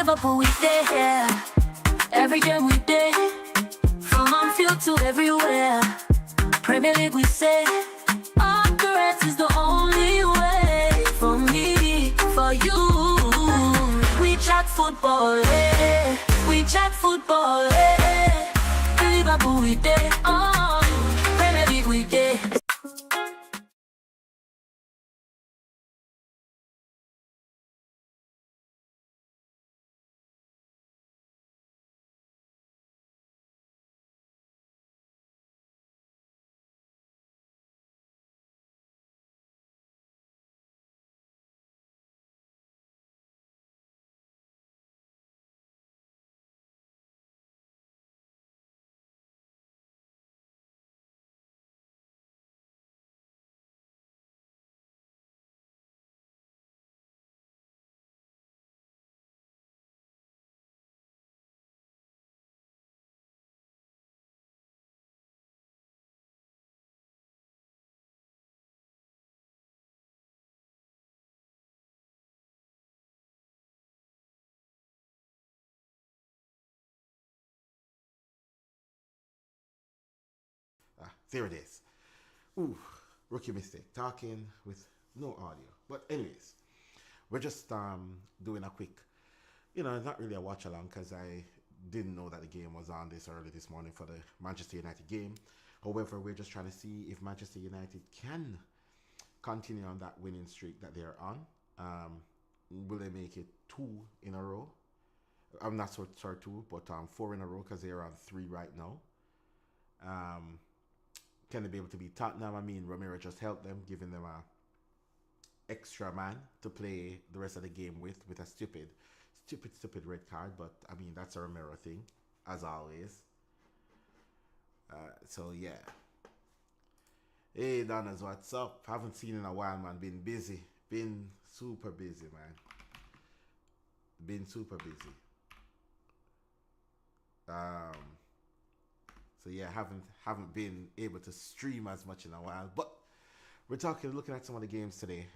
Liverpool we there. Every game we there. From on field to everywhere. Premier League we say. Our Reds is the only way. For me, for you. We chat football, eh. We chat football, eh. Liverpool we there. Premier League we there. There it is. Ooh, rookie mistake. Talking with no audio. But anyways, we're just doing a quick, not really a watch along because I didn't know that the game was on this early this morning for the Manchester United game. However, we're just trying to see if Manchester United can continue on that winning streak that they're on. Will they make it two in a row? I'm not so sorry two, but four in a row because they're on three right now. Can they be able to beat Tottenham? I mean, Romero just helped them, giving them a extra man to play the rest of the game with a stupid red card. But I mean, that's a Romero thing, as always. So yeah. Hey Donnas, what's up? Haven't seen in a while, man. Been busy. Been super busy, man. Been super busy. So yeah, haven't been able to stream as much in a while. But we're looking at some of the games today.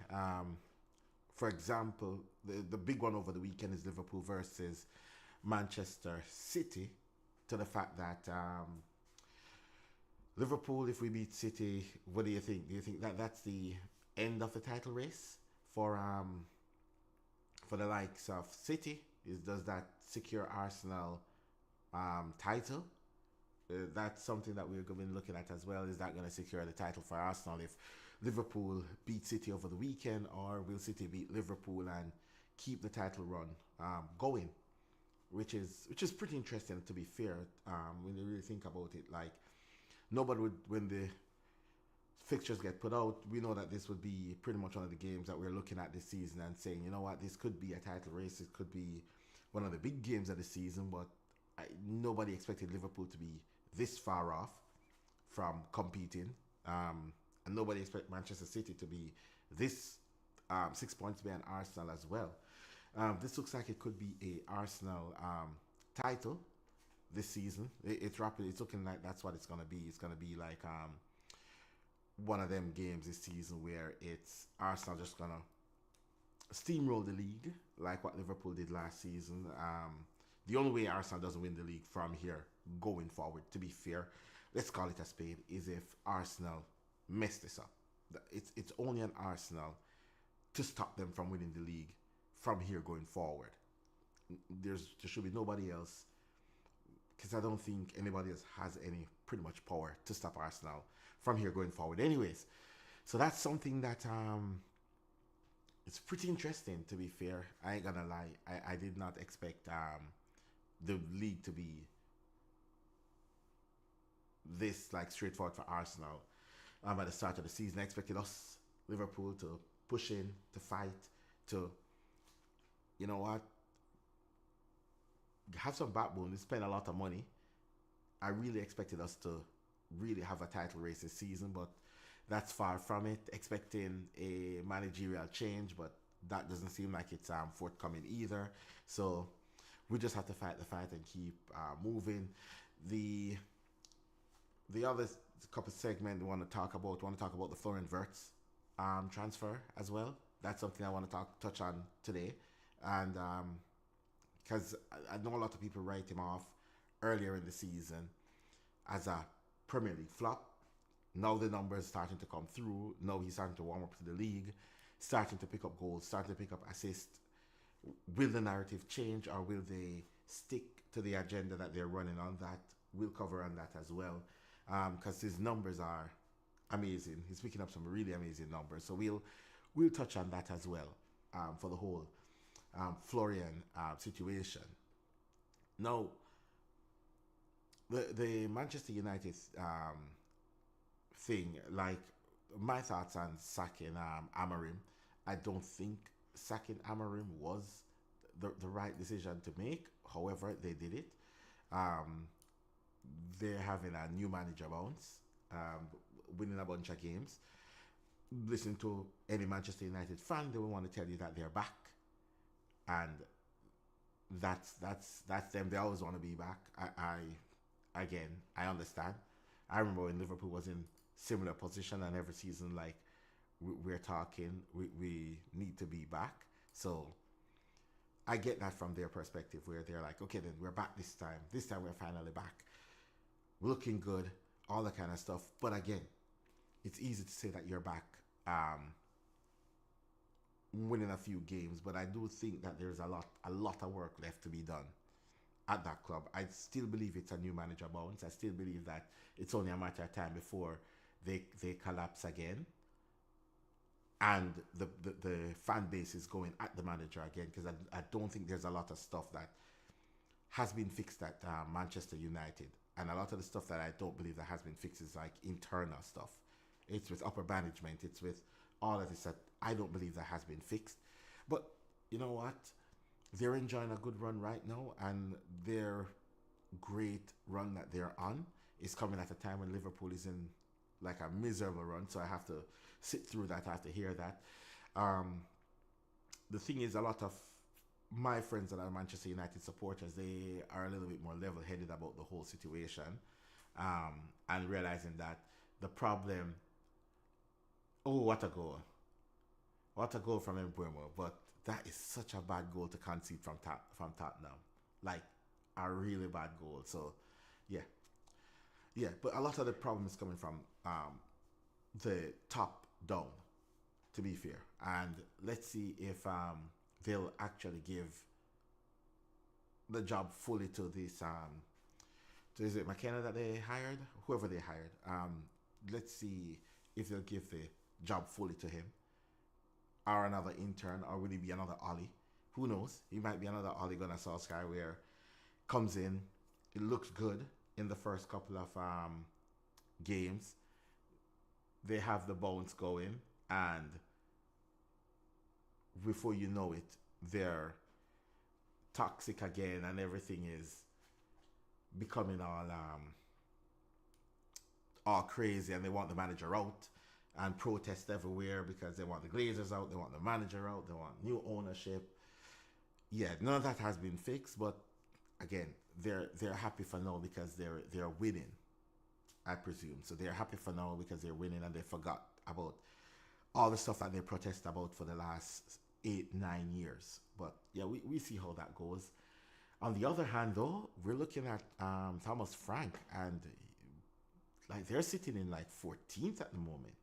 For example, the big one over the weekend is Liverpool versus Manchester City. To the fact that Liverpool, if we beat City, what do you think? Do you think that that's the end of the title race for the likes of City? Does that secure Arsenal title? That's something that we're going to be looking at as well. Is that going to secure the title for Arsenal if Liverpool beat City over the weekend, or will City beat Liverpool and keep the title run going? Which is pretty interesting, to be fair. When you really think about it, like nobody would, when the fixtures get put out, we know that this would be pretty much one of the games that we're looking at this season and saying, you know what, this could be a title race. It could be one of the big games of the season, but nobody expected Liverpool to be this far off from competing, and nobody expected Manchester City to be this 6 points behind Arsenal as well. This looks like it could be a Arsenal title this season. It's rapid. It's looking like that's what it's gonna be. It's gonna be like one of them games this season where it's Arsenal just gonna steamroll the league like what Liverpool did last season. The only way Arsenal doesn't win the league from here going forward, to be fair, let's call it a spade, is if Arsenal mess this up. It's only on Arsenal to stop them from winning the league from here going forward. There should be nobody else, because I don't think anybody else has any pretty much power to stop Arsenal from here going forward. Anyways, so that's something that it's pretty interesting, to be fair. I ain't gonna lie. I did not expect the league to be this like straightforward for Arsenal at the start of the season. I expected us, Liverpool, to push in, to fight, to, you know what, have some backbone, spend a lot of money. I really expected us to really have a title race this season, but that's far from it. Expecting a managerial change, but that doesn't seem like it's forthcoming either. So we just have to fight the fight and keep moving. The other couple segment we want to talk about the Florian Wirtz transfer as well. That's something I want to touch on today, and because I know a lot of people write him off earlier in the season as a Premier League flop. Now the numbers starting to come through. Now he's starting to warm up to the league, starting to pick up goals, starting to pick up assists. Will the narrative change, or will they stick to the agenda that they're running on? That we'll cover on that as well, because his numbers are amazing. He's picking up some really amazing numbers, so we'll touch on that as well, for the whole Florian situation. Now, the Manchester United thing, like my thoughts on sacking Amorim. I don't think sacking Amorim was the right decision to make. However, they did it. They're having a new manager bounce, winning a bunch of games. Listen to any Manchester United fan, they will want to tell you that they're back, and that's them. They always want to be back. I understand. I remember when Liverpool was in similar position, and every season, like, we're talking, we need to be back. So I get that from their perspective, where they're like, okay, then we're back this time. This time we're finally back. We're looking good, all that kind of stuff. But again, it's easy to say that you're back, winning a few games. But I do think that there's a lot of work left to be done at that club. I still believe it's a new manager bounce. I still believe that it's only a matter of time before they collapse again, and the fan base is going at the manager again, because I don't think there's a lot of stuff that has been fixed at Manchester United, and a lot of the stuff that I don't believe that has been fixed is like internal stuff. It's with upper management, it's with all of this that I don't believe that has been fixed. But you know what? They're enjoying a good run right now, and their great run that they're on is coming at a time when Liverpool is in like a miserable run. So I have to sit through that. I have to hear that. The thing is, a lot of my friends that are Manchester United supporters, they are a little bit more level-headed about the whole situation, and realizing that the problem. Oh, what a goal! What a goal from Mbeumo! But that is such a bad goal to concede from Tottenham. Like, a really bad goal. So, yeah. But a lot of the problem is coming from the top down, to be fair. And let's see if they'll actually give the job fully to this. So is it McKenna that they hired? Whoever they hired. Let's see if they'll give the job fully to him, or another intern, or will he be another Ollie? Who knows? He might be another Ollie Gunnar Solskjaer, where comes in, it looks good in the first couple of games. They have the bounce going, and before you know it, they're toxic again, and everything is becoming all crazy, and they want the manager out, and protest everywhere because they want the Glazers out, they want the manager out, they want new ownership. Yeah, none of that has been fixed, but again, they're happy for now because they're winning, I presume. So they're happy for now because they're winning, and they forgot about all the stuff that they protest about for the last 8-9 years. But yeah, we see how that goes. On the other hand, though, we're looking at Thomas Frank, and like, they're sitting in like 14th at the moment.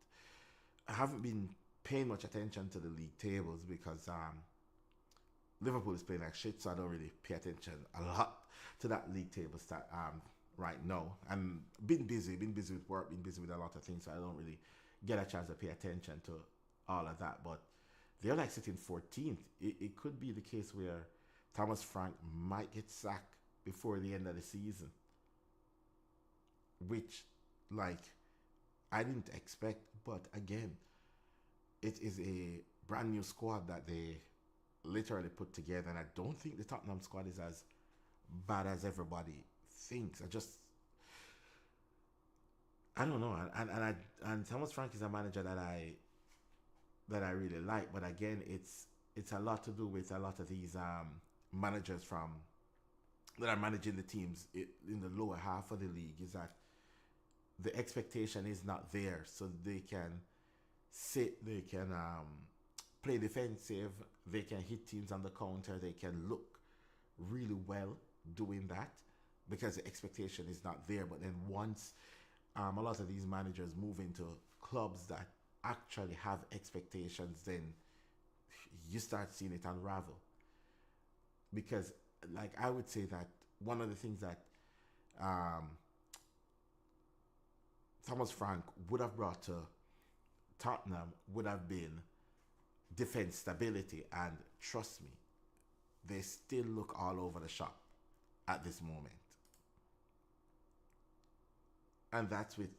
I haven't been paying much attention to the league tables because Liverpool is playing like shit, so I don't really pay attention a lot to that league table stat right now. And been busy with work, been busy with a lot of things, so I don't really get a chance to pay attention to all of that. But they're like sitting 14th. It could be the case where Thomas Frank might get sacked before the end of the season, which, like, I didn't expect. But again, it is a brand new squad that they literally put together, and I don't think the Tottenham squad is as bad as everybody thinks. I don't know, and Thomas Frank is a manager that I really like, but again, it's a lot to do with a lot of these managers from that are managing the teams in the lower half of the league, is that the expectation is not there, so they can play defensive, they can hit teams on the counter, they can look really well doing that because the expectation is not there. But then once a lot of these managers move into clubs that actually have expectations, then you start seeing it unravel. Because, like, I would say that one of the things that um, Thomas Frank would have brought to Tottenham would have been defense stability, and trust me, they still look all over the shop at this moment. And that's with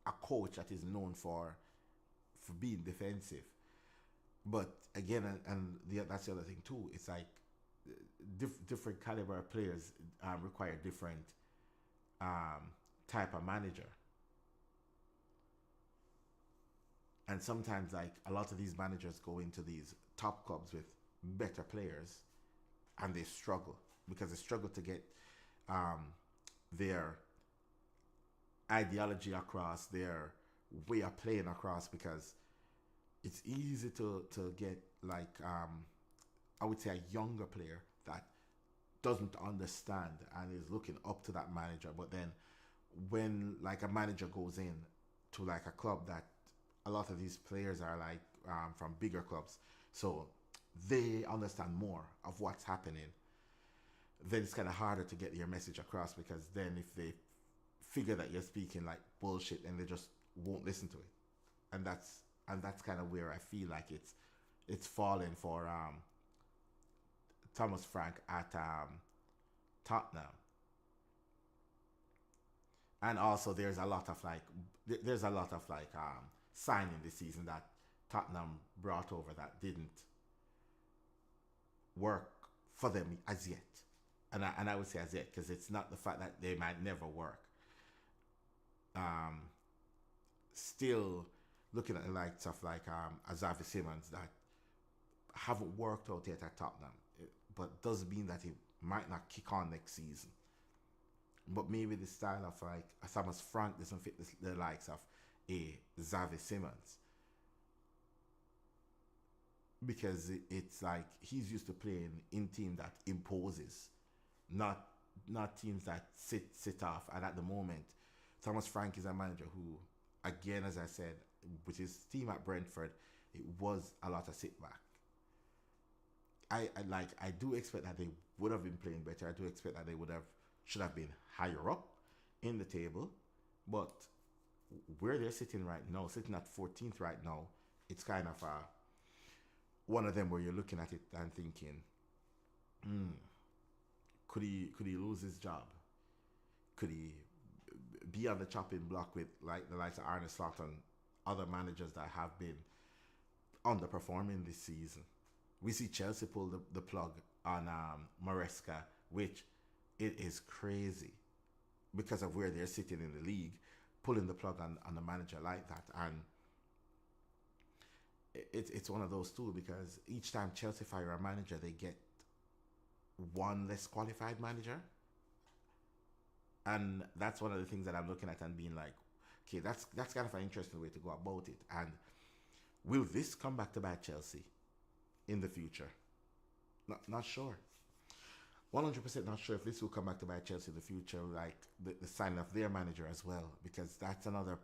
a coach that is known for being defensive. But again, that's the other thing too. It's like different caliber of players require different type of manager. And sometimes, like, a lot of these managers go into these top clubs with better players, and they struggle because they struggle to get um, their ideology across, their way of playing across, because it's easy to get, like, I would say, a younger player that doesn't understand and is looking up to that manager. But then when, like, a manager goes in to, like, a club that a lot of these players are, like, from bigger clubs, so they understand more of what's happening, then it's kind of harder to get your message across, because then if they figure that you're speaking like bullshit, and they just won't listen to it. And that's kind of where I feel like it's falling for Thomas Frank at Tottenham. And also there's a lot of like signing this season that Tottenham brought over that didn't work for them as yet. And I would say as yet, because it's not the fact that they might never work. Still looking at the likes of like Xavi Simons that haven't worked out yet at Tottenham, but doesn't mean that he might not kick on next season. But maybe the style of like Thomas Frank doesn't fit the likes of a Xavi Simons, because it's like he's used to playing in team that imposes, not teams that sit off. And at the moment, Thomas Frank is a manager who, again, as I said, with his team at Brentford, it was a lot of sit back. I do expect that they would have been playing better. I do expect that they should have been higher up in the table, but where they're sitting right now, sitting at 14th right now, it's kind of one of them where you're looking at it and thinking, could he lose his job? Could he be on the chopping block with like the likes of Arne Slot and other managers that have been underperforming this season? We see Chelsea pull the plug on Maresca, which it is crazy because of where they're sitting in the league, pulling the plug on a manager like that. And it's one of those too, because each time Chelsea fire a manager, they get one less qualified manager. And that's one of the things that I'm looking at and being like, okay, that's kind of an interesting way to go about it. And will this come back to bite Chelsea in the future? Not sure. 100% not sure if this will come back to bite Chelsea in the future, like the signing of their manager as well, because that's another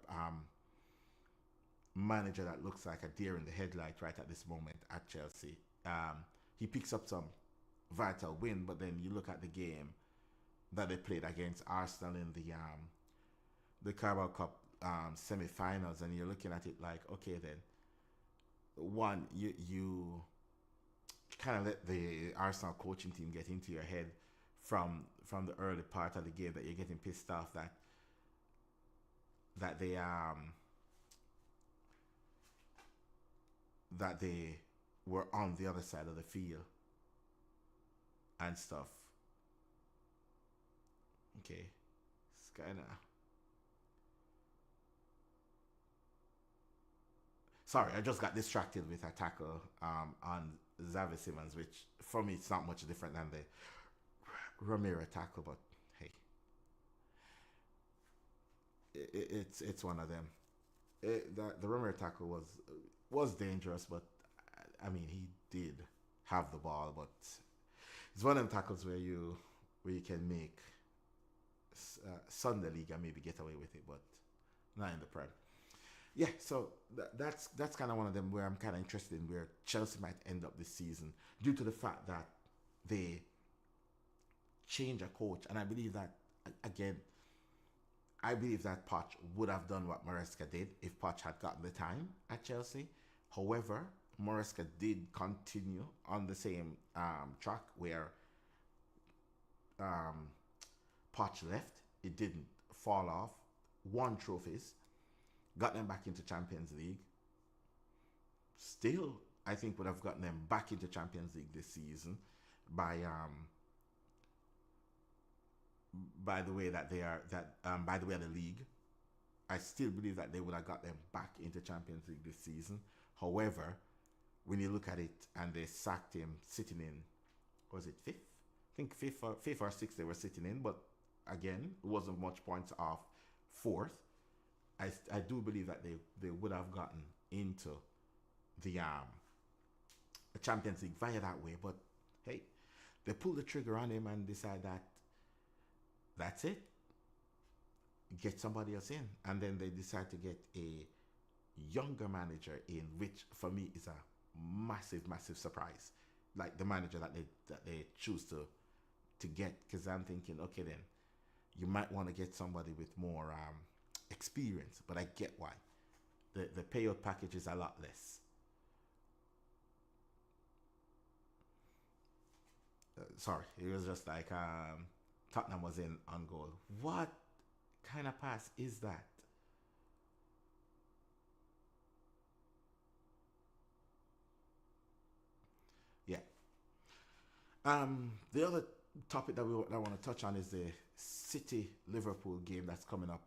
manager that looks like a deer in the headlight right at this moment at Chelsea. He picks up some vital win, but then you look at the game that they played against Arsenal in the Carabao Cup semi-finals, and you're looking at it like, okay, then one, you kind of let the Arsenal coaching team get into your head from the early part of the game, that you're getting pissed off that they were on the other side of the field and stuff. Okay, it's kind of... Sorry, I just got distracted with a tackle on Xavi Simons, which for me it's not much different than the Romero tackle, but hey, it's one of them. The Romero tackle was dangerous, but I mean, he did have the ball, but It's one of them tackles where you can make Sunday League and maybe get away with it, but not in the Prem. Yeah, so that's kind of one of them where I'm kind of interested in where Chelsea might end up this season due to the fact that they change a coach, and I believe that again. I believe that Poch would have done what Maresca did if Poch had gotten the time at Chelsea. However, Maresca did continue on the same track where Poch left. It didn't fall off. Won trophies, got them back into Champions League. Still, I think would have gotten them back into Champions League this season by the way that they are by the way of the league. I still believe that they would have got them back into Champions League this season. However, when you look at it and they sacked him sitting in, was it fifth? I think fifth or sixth they were sitting in, but again, it wasn't much points off fourth. I do believe that they would have gotten into the Champions League via that way, but hey, they pulled the trigger on him and decide that that's it. Get somebody else in, and then they decide to get a younger manager in, which for me is a massive surprise. Like the manager that they choose to get, because I'm thinking, okay, then you might want to get somebody with more experience, but I get why. The payout package is a lot less. Sorry, it was just like Tottenham was in on goal. What kind of pass is that? Yeah. The other topic that I want to touch on is the City Liverpool game that's coming up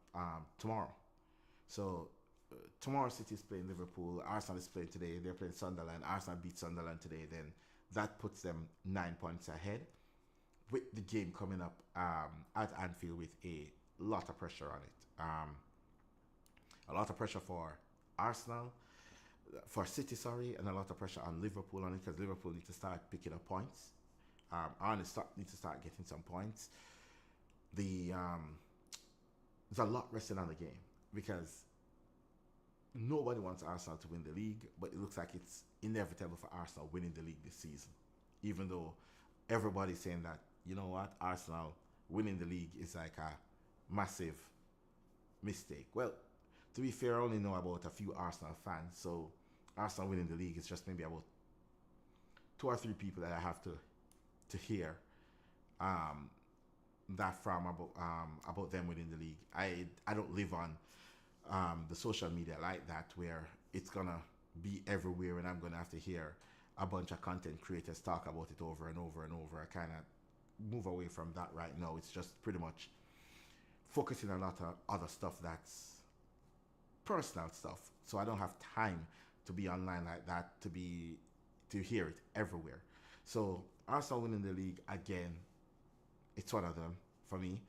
tomorrow. So tomorrow City is playing Liverpool. Arsenal is playing today. They're playing Sunderland. Arsenal beat Sunderland today. Then that puts them 9 points ahead, with the game coming up at Anfield with a lot of pressure on it. A lot of pressure for Arsenal, for City, sorry, and a lot of pressure on Liverpool on it, because Liverpool need to start picking up points. Arsenal need to start getting some points. There's a lot resting on the game because nobody wants Arsenal to win the league, but it looks like it's inevitable for Arsenal winning the league this season, even though everybody's saying that, you know what, Arsenal winning the league is like a massive mistake. Well, to be fair, I only know about a few Arsenal fans, so Arsenal winning the league is just maybe about 2 or 3 people that I have to hear that from about them winning the league. I don't live on the social media like that, where it's gonna be everywhere and I'm gonna have to hear a bunch of content creators talk about it over and over and over. I kind of move away from that right now. It's just pretty much focusing on a lot of other stuff that's personal stuff. So I don't have time to be online like that to hear it everywhere. So Arsenal winning the league again, it's one of them for me.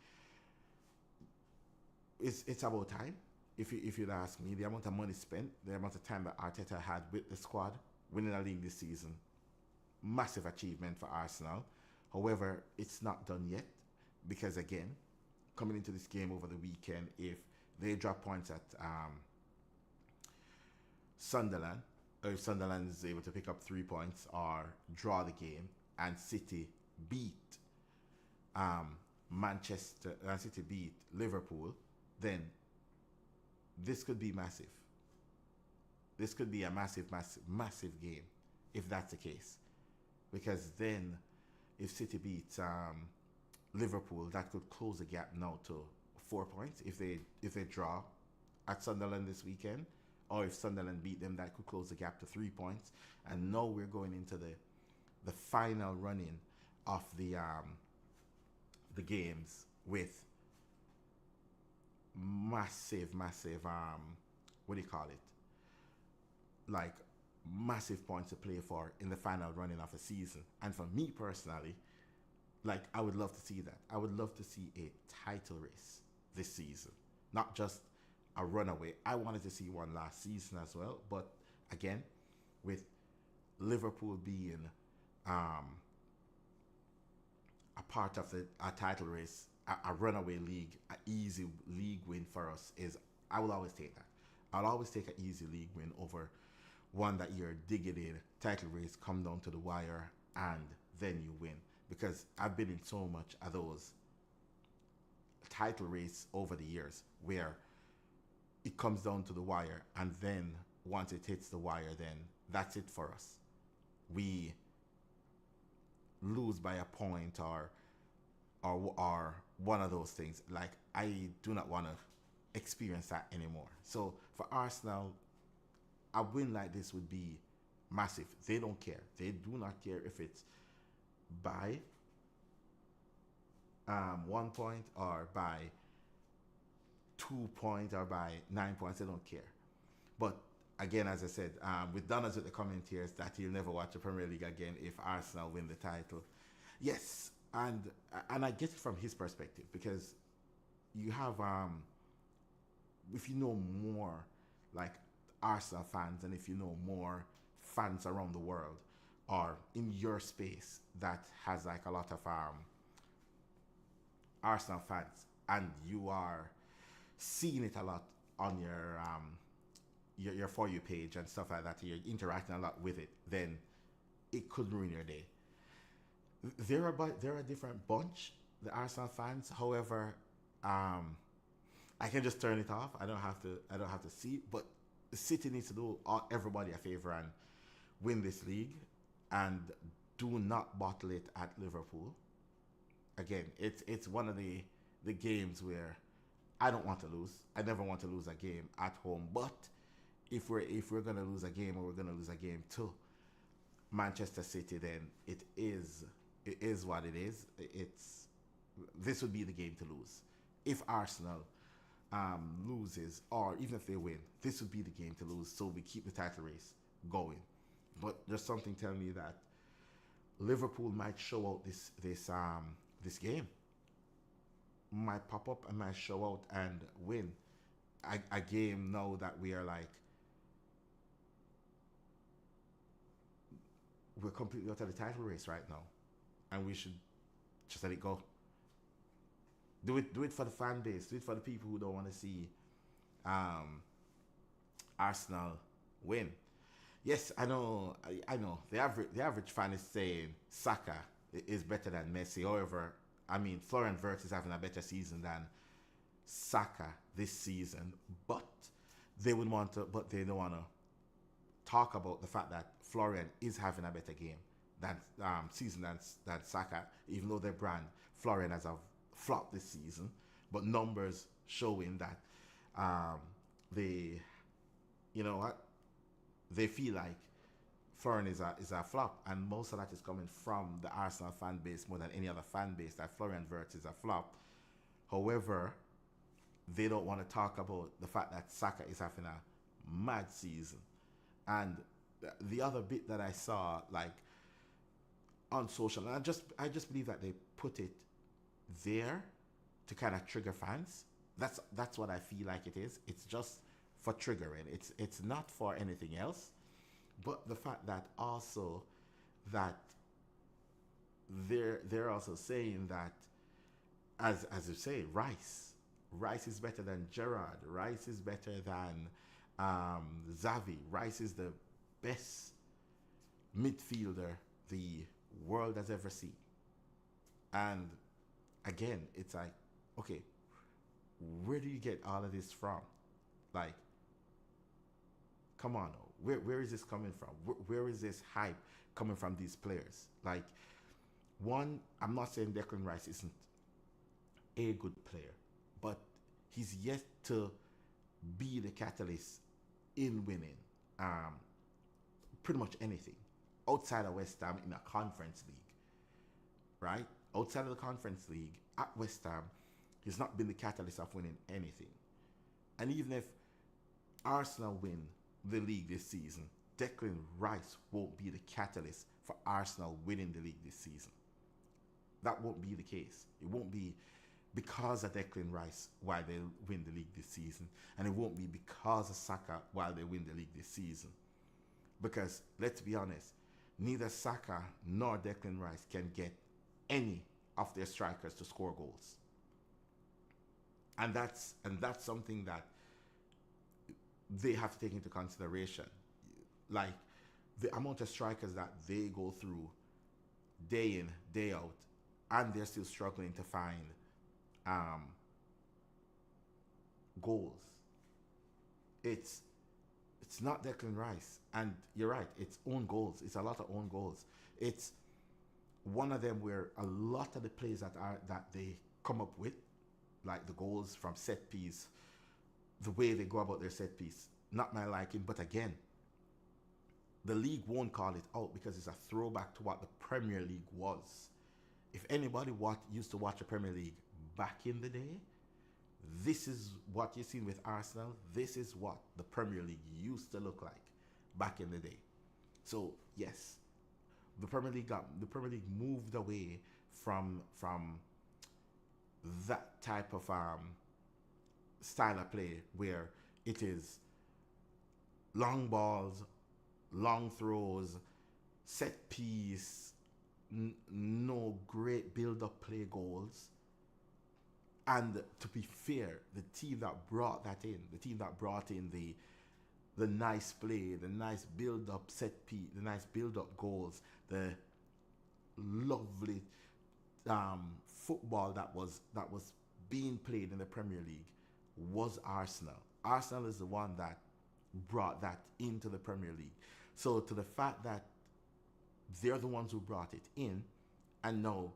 It's about time. If you'd ask me, the amount of money spent, the amount of time that Arteta had with the squad, winning a league this season, massive achievement for Arsenal. However, it's not done yet, because again, coming into this game over the weekend, if they drop points at Sunderland, or if Sunderland is able to pick up 3 points or draw the game, and City beat City beat Liverpool, then this could be massive. This could be a massive game if that's the case. Because then if City beats Liverpool, that could close the gap now to 4 points. If they draw at Sunderland this weekend, or if Sunderland beat them, that could close the gap to 3 points. And now we're going into the final running of the games with massive what do you call it, like massive points to play for in the final running of the season. And for me personally, like, I would love to see that. I would love to see a title race this season, not just a runaway. I wanted to see one last season as well, but again, with Liverpool being a part of a title race, a runaway league, an easy league win for us is I will always take that. I'll always take an easy league win over one that you're digging in, title race, come down to the wire, and then you win. Because I've been in so much of those title race over the years where it comes down to the wire, and then once it hits the wire, then that's it for us. We lose by a point or one of those things. Like, I do not want to experience that anymore. So for Arsenal, a win like this would be massive. They don't care. They do not care if it's by 1 point or by 2 points or by 9 points. They don't care. But again, as I said, with Donna's with the commentators that he'll never watch the Premier League again if Arsenal win the title. Yes, and I get it from his perspective, because you have if you know more like Arsenal fans, and if you know more fans around the world or in your space that has like a lot of Arsenal fans, and you are seeing it a lot on your For You page and stuff like that, you're interacting a lot with it, then it could ruin your day. They're a different bunch, the Arsenal fans. However, I can just turn it off. I don't have to see it. But City needs to do everybody a favor and win this league, and do not bottle it at Liverpool. Again, it's one of the games where I don't want to lose. I never want to lose a game at home. But if we're gonna lose a game, or we're gonna lose a game to Manchester City, then it is what it is. This would be the game to lose. If Arsenal loses, or even if they win, this would be the game to lose. So we keep the title race going. But there's something telling me that Liverpool might show out this game. Might pop up and might show out and win a game now that we are like, we're completely out of the title race right now, and we should just let it go. Do it for the fan base. Do it for the people who don't want to see Arsenal win. Yes, I know. The average fan is saying Saka is better than Messi. However, I mean, Florian Wirtz is having a better season than Saka this season, but they don't want to talk about the fact that Florian is having a better game than season than Saka, even though their brand Florian has a flop this season, but numbers showing that they feel like Florian is a flop, and most of that is coming from the Arsenal fan base more than any other fan base, that Florian Wirtz is a flop. However, they don't want to talk about the fact that Saka is having a mad season. And the other bit that I saw, like on social, and I just believe that they put it there to kind of trigger fans. That's what I feel like it is. It's just for triggering. It's not for anything else. But the fact that also that they're also saying that, as you say, Rice is better than Gerrard. Rice is better than Xavi. Rice is the best midfielder the world has ever seen. And again, it's like, okay, where do you get all of this from? Like, come on, where is this coming from? Where is this hype coming from, these players? Like, one, I'm not saying Declan Rice isn't a good player, but he's yet to be the catalyst in winning pretty much anything outside of West Ham in a conference league, right? Outside of the conference league at West Ham, he's not been the catalyst of winning anything. And even if Arsenal win the league this season, Declan Rice won't be the catalyst for Arsenal winning the league this season. That won't be the case. It won't be because of Declan Rice why they win the league this season, and it won't be because of Saka why they win the league this season. Because let's be honest, neither Saka nor Declan Rice can get any of their strikers to score goals. And that's something that they have to take into consideration. Like the amount of strikers that they go through day in, day out, and they're still struggling to find um, goals. It's it's not Declan Rice, and you're right. It's own goals. It's a lot of own goals. It's one of them where a lot of the plays that they come up with, like the goals from set piece, the way they go about their set piece, not my liking. But again, the league won't call it out because it's a throwback to what the Premier League was. If anybody used to watch the Premier League back in the day, this is what you've seen with Arsenal. This is what the Premier League used to look like back in the day. So yes, the Premier League moved away from that type of style of play where it is long balls, long throws, set piece, no great build-up play goals. And to be fair, the team that brought in the nice play, the nice build-up set piece, the nice build-up goals, the lovely football that was being played in the Premier League was Arsenal. Arsenal is the one that brought that into the Premier League. So to the fact that they're the ones who brought it in, and now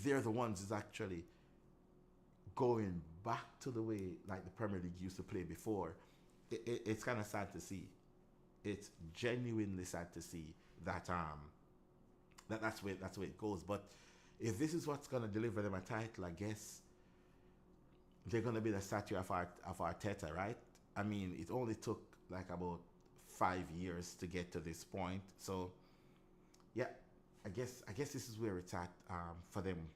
they're the ones who's actually going back to the way like the Premier League used to play before, it's kind of sad to see. It's genuinely sad to see that that's where it goes. But if this is what's gonna deliver them a title, I guess they're gonna be the statue of Arteta, right? I mean, it only took like about 5 years to get to this point. So yeah, I guess this is where it's at for them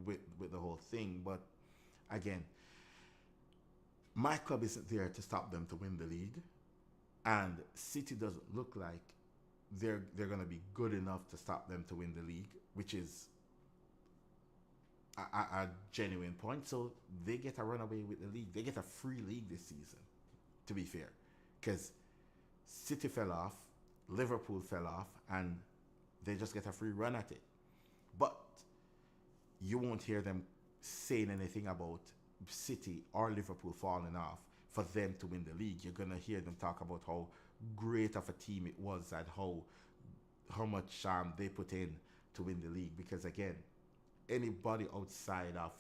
with the whole thing. But again, my club isn't there to stop them to win the league, and City doesn't look like they're going to be good enough to stop them to win the league, which is a genuine point. So they get a runaway with the league. They get a free league this season, to be fair, because City fell off, Liverpool fell off, and they just get a free run at it. But you won't hear them saying anything about City or Liverpool falling off for them to win the league. You're gonna hear them talk about how great of a team it was and how much they put in to win the league. Because again, anybody outside of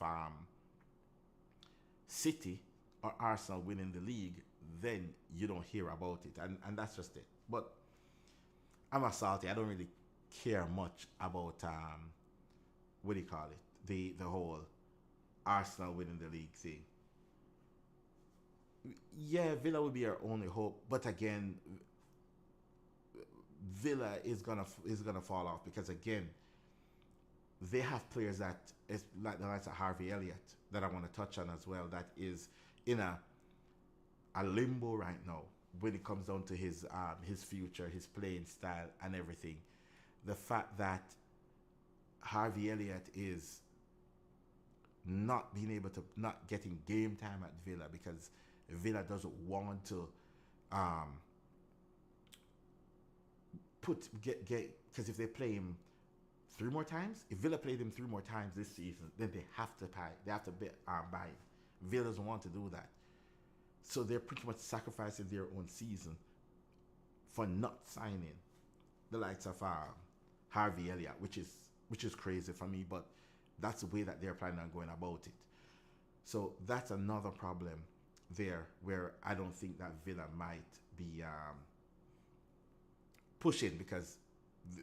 City or Arsenal winning the league, then you don't hear about it, and that's just it. But I'm a salty. I don't really care much about what do you call it, the whole Arsenal winning the league thing. Yeah, Villa would be our only hope, but again, Villa is gonna fall off because again, they have players that is like the likes of Harvey Elliott that I want to touch on as well. That is in a limbo right now when it comes down to his future, his playing style, and everything. The fact that Harvey Elliott is not being able to not getting game time at Villa because Villa doesn't want to get because if they play him 3 more times, if Villa played him 3 more times this season, then they have to buy him. Villa doesn't want to do that, so they're pretty much sacrificing their own season for not signing the likes of Harvey Elliott, which is crazy for me, but that's the way that they're planning on going about it. So that's another problem there where I don't think that Villa might be pushing because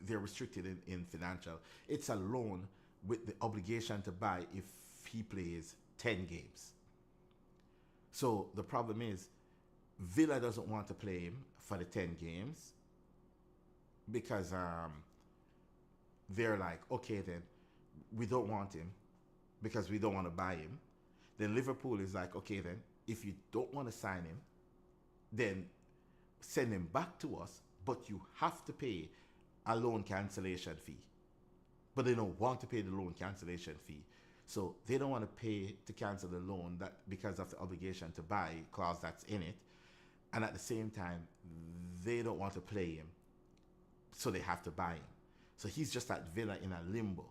they're restricted in financial. It's a loan with the obligation to buy if he plays 10 games. So the problem is Villa doesn't want to play him for the 10 games because they're like, okay, then we don't want him because we don't want to buy him. Then Liverpool is like, okay, then if you don't want to sign him, then send him back to us, but you have to pay a loan cancellation fee. but they don't want to pay the loan cancellation fee. So they don't want to pay to cancel the loan that because of the obligation to buy clause that's in it, and at the same time they don't want to play him, so they have to buy him. So he's just at Villa in a limbo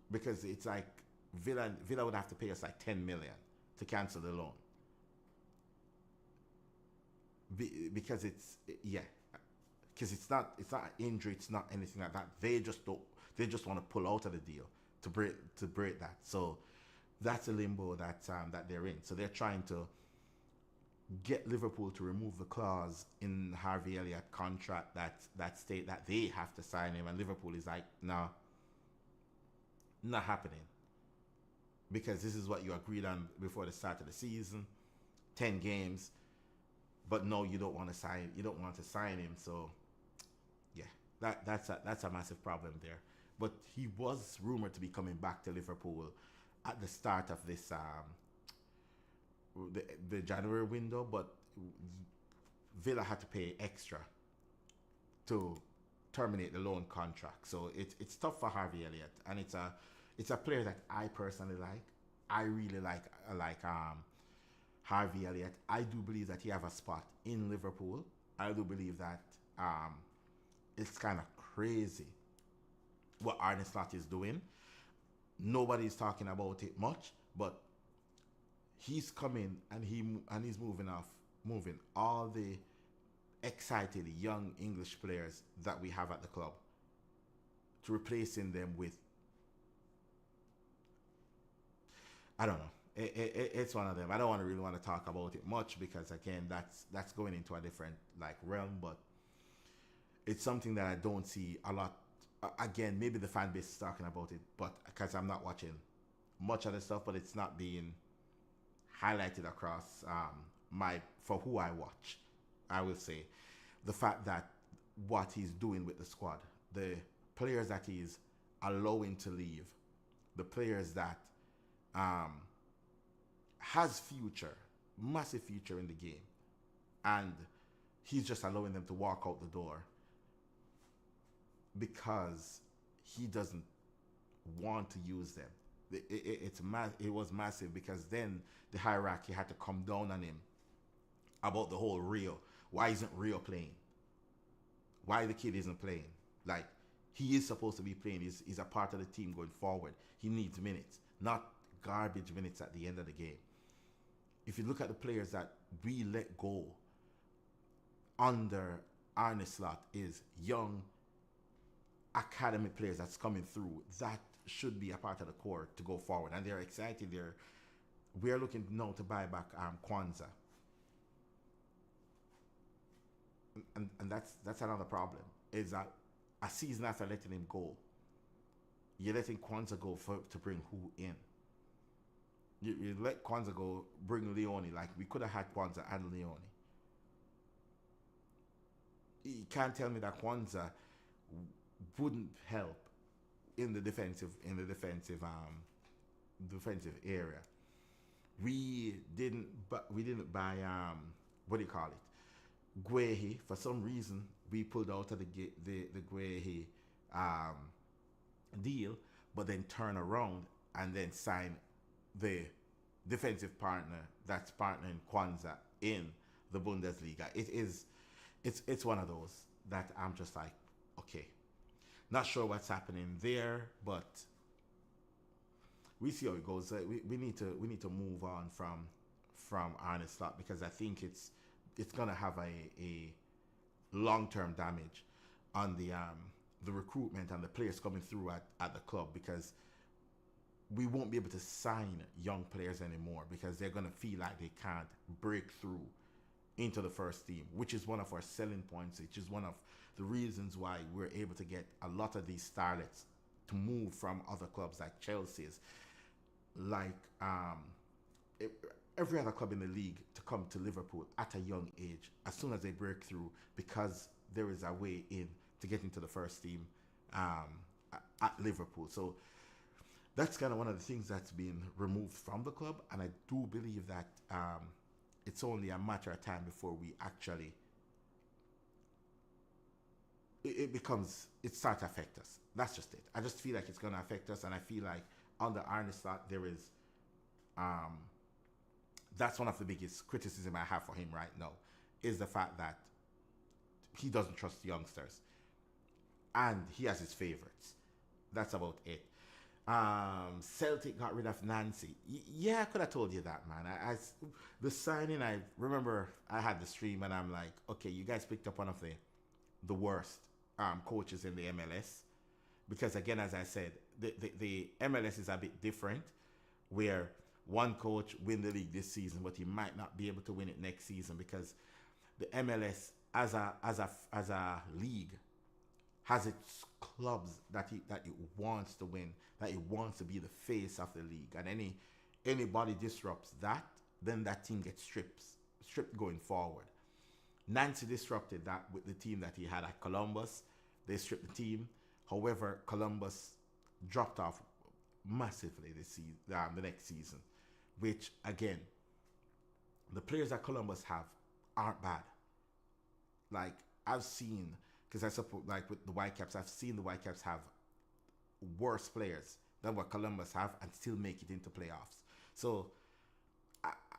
because it's like Villa would have to pay us like 10 million to cancel the loan because because it's not an injury, it's not anything like that. They just want to pull out of the deal to break that. So that's a limbo that they're in. So they're trying to get Liverpool to remove the clause in Harvey Elliott contract that state that they have to sign him, and Liverpool is like, no, not happening, because this is what you agreed on before the start of the season, 10 games, but no, you don't want to sign him. So yeah, that's a massive problem there. But he was rumored to be coming back to Liverpool at the start of this the January window, but Villa had to pay extra to terminate the loan contract. So it's tough for Harvey Elliott, and it's a player that I personally like. I really like Harvey Elliott. I do believe that he have a spot in Liverpool. I do believe that it's kind of crazy what Arne Slot is doing. Nobody's talking about it much, but he's coming and he's moving all the excited young English players that we have at the club, to replacing them with, I don't know. It's one of them. I don't really want to talk about it much because again, that's going into a different realm. But it's something that I don't see a lot. Again, maybe the fan base is talking about it, but because I'm not watching much of the stuff, but it's not being highlighted across for who I watch. I will say the fact that what he's doing with the squad, the players that he's allowing to leave, the players that has future, massive future in the game, and he's just allowing them to walk out the door because he doesn't want to use them. It was massive, because then the hierarchy had to come down on him about the whole Rio. Why isn't Rio playing? Why the kid isn't playing? Like, he is supposed to be playing. He's a part of the team going forward. He needs minutes, not garbage minutes at the end of the game. If you look at the players that we let go under Arne Slot, is young academy players that's coming through that should be a part of the core to go forward, and they're excited. We're looking now to buy back Kwanzaa, and that's another problem. Is that a season after letting him go, you're letting Kwanzaa go to bring who in? You let Kwanzaa go, bring Leone. Like, we could have had Kwanzaa and Leone. You can't tell me that Kwanzaa wouldn't help in the defensive area. We didn't buy what do you call it, Guehi. For some reason we pulled out of the Guehi deal, but then turn around and then sign the defensive partner that's partnering Kwanzaa in the Bundesliga. It's one of those that I'm just like, okay, not sure what's happening there, but we see how it goes. We need to move on from Arne Slot, because I think it's gonna have a long-term damage on the recruitment and the players coming through at the club, because we won't be able to sign young players anymore because they're gonna feel like they can't break through into the first team, which is one of our selling points, which is one of the reasons why we're able to get a lot of these starlets to move from other clubs like Chelsea's, like every other club in the league, to come to Liverpool at a young age as soon as they break through, because there is a way in to get into the first team at Liverpool. So that's kind of one of the things that's been removed from the club, and I do believe that it's only a matter of time before we actually it starts to affect us. That's just it. I just feel like it's going to affect us, and I feel like under Arne Slot there is, that's one of the biggest criticism I have for him right now, is the fact that he doesn't trust youngsters, and he has his favorites. That's about it. Celtic got rid of Nancy. Yeah, I could have told you that, man. The signing, I remember I had the stream and I'm like, okay, you guys picked up one of the worst coaches in the MLS, because again, as I said, the MLS is a bit different, where one coach win the league this season, but he might not be able to win it next season, because the MLS as a league has its clubs that it wants to win, that it wants to be the face of the league, and anybody disrupts that, then that team gets stripped going forward. Nancy disrupted that with the team that he had at Columbus. They stripped the team. However, Columbus dropped off massively this season, the next season, which again, the players that Columbus have aren't bad. Like, I've seen, because I support, like with the Whitecaps, I've seen the Whitecaps have worse players than what Columbus have and still make it into playoffs. So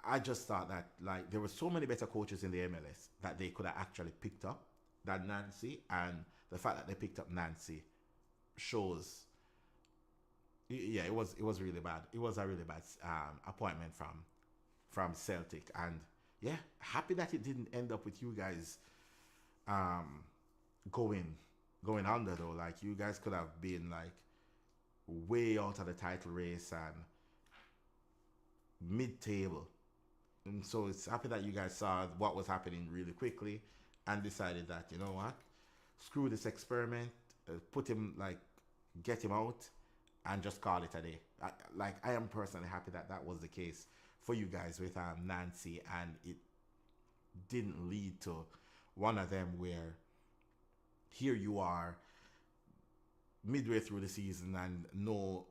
I just thought that, like, there were so many better coaches in the MLS that they could have actually picked up than Nancy, and the fact that they picked up Nancy shows. Yeah, it was really bad. It was a really bad appointment from Celtic, and yeah, happy that it didn't end up with you guys going under though. Like, you guys could have been like way out of the title race and mid-table. And so it's happy that you guys saw what was happening really quickly and decided that, you know what, screw this experiment, get him out and just call it a day. I am personally happy that that was the case for you guys with Nancy, and it didn't lead to one of them where here you are midway through the season and no